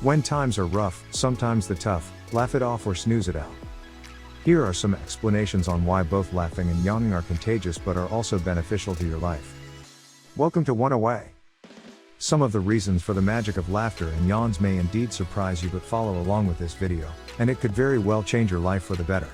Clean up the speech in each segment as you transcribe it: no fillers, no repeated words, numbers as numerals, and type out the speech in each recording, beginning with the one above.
When times are rough, sometimes the tough, laugh it off or snooze it out. Here are some explanations on why both laughing and yawning are contagious but are also beneficial to your life. Welcome to One Away. Some of the reasons for the magic of laughter and yawns may indeed surprise you, but follow along with this video, and it could very well change your life for the better.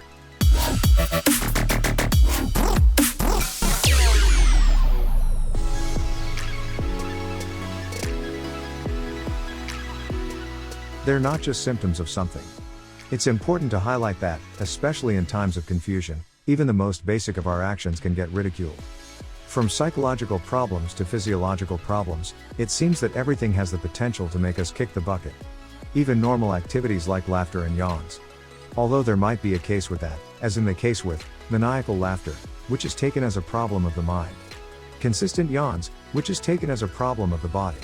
They're not just symptoms of something. It's important to highlight that, especially in times of confusion, even the most basic of our actions can get ridiculed. From psychological problems to physiological problems, it seems that everything has the potential to make us kick the bucket. Even normal activities like laughter and yawns. Although there might be a case with that, as in the case with maniacal laughter, which is taken as a problem of the mind. Consistent yawns, which is taken as a problem of the body.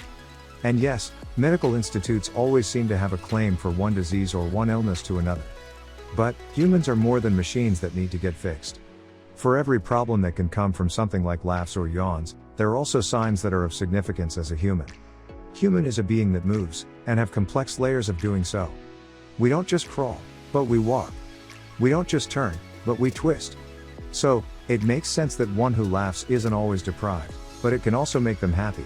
And yes, medical institutes always seem to have a claim for one disease or one illness to another. But, humans are more than machines that need to get fixed. For every problem that can come from something like laughs or yawns, there are also signs that are of significance as a human. Human is a being that moves, and have complex layers of doing so. We don't just crawl, but we walk. We don't just turn, but we twist. So, it makes sense that one who laughs isn't always deprived, but it can also make them happy.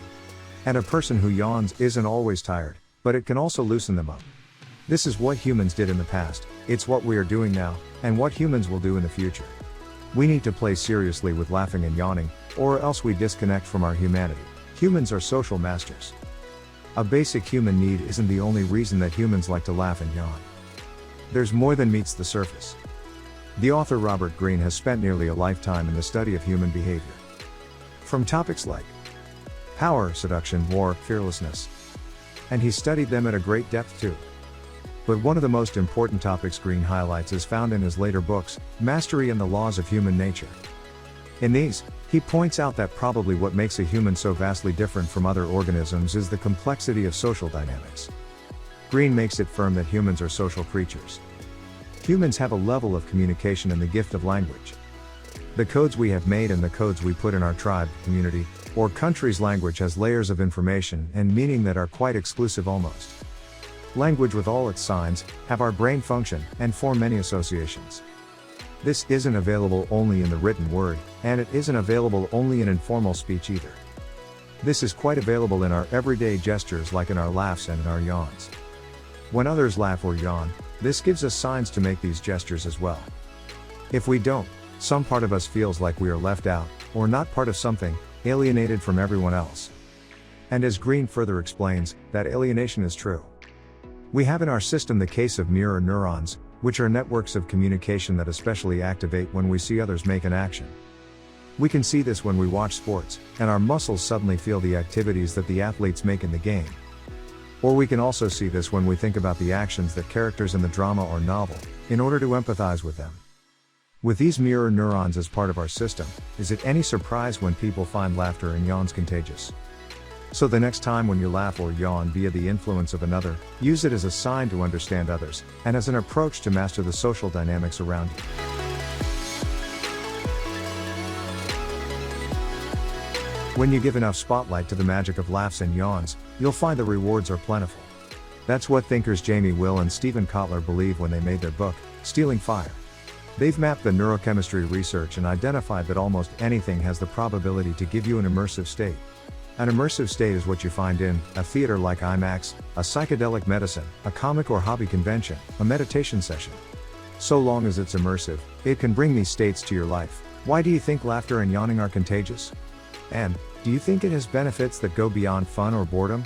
And a person who yawns isn't always tired, but it can also loosen them up. This is what humans did in the past, it's what we are doing now, and what humans will do in the future. We need to play seriously with laughing and yawning, or else we disconnect from our humanity. Humans are social masters. A basic human need isn't the only reason that humans like to laugh and yawn. There's more than meets the surface. The author Robert Greene has spent nearly a lifetime in the study of human behavior. From topics like power, seduction, war, fearlessness. And he studied them at a great depth too. But one of the most important topics Greene highlights is found in his later books, Mastery and the Laws of Human Nature. In these, he points out that probably what makes a human so vastly different from other organisms is the complexity of social dynamics. Greene makes it firm that humans are social creatures. Humans have a level of communication and the gift of language. The codes we have made and the codes we put in our tribe, community, or country's language has layers of information and meaning that are quite exclusive almost. Language with all its signs, have our brain function, and form many associations. This isn't available only in the written word, and it isn't available only in informal speech either. This is quite available in our everyday gestures like in our laughs and in our yawns. When others laugh or yawn, this gives us signs to make these gestures as well. If we don't, some part of us feels like we are left out, or not part of something, alienated from everyone else. And as Greene further explains, that alienation is true. We have in our system the case of mirror neurons, which are networks of communication that especially activate when we see others make an action. We can see this when we watch sports, and our muscles suddenly feel the activities that the athletes make in the game. Or we can also see this when we think about the actions that characters in the drama or novel, in order to empathize with them. With these mirror neurons as part of our system, is it any surprise when people find laughter and yawns contagious? So the next time when you laugh or yawn via the influence of another, use it as a sign to understand others, and as an approach to master the social dynamics around you. When you give enough spotlight to the magic of laughs and yawns, you'll find the rewards are plentiful. That's what thinkers Jamie Will and Stephen Kotler believe when they made their book, Stealing Fire. They've mapped the neurochemistry research and identified that almost anything has the probability to give you an immersive state. An immersive state is what you find in a theater like IMAX, a psychedelic medicine, a comic or hobby convention, a meditation session. So long as it's immersive, it can bring these states to your life. Why do you think laughter and yawning are contagious? And, do you think it has benefits that go beyond fun or boredom?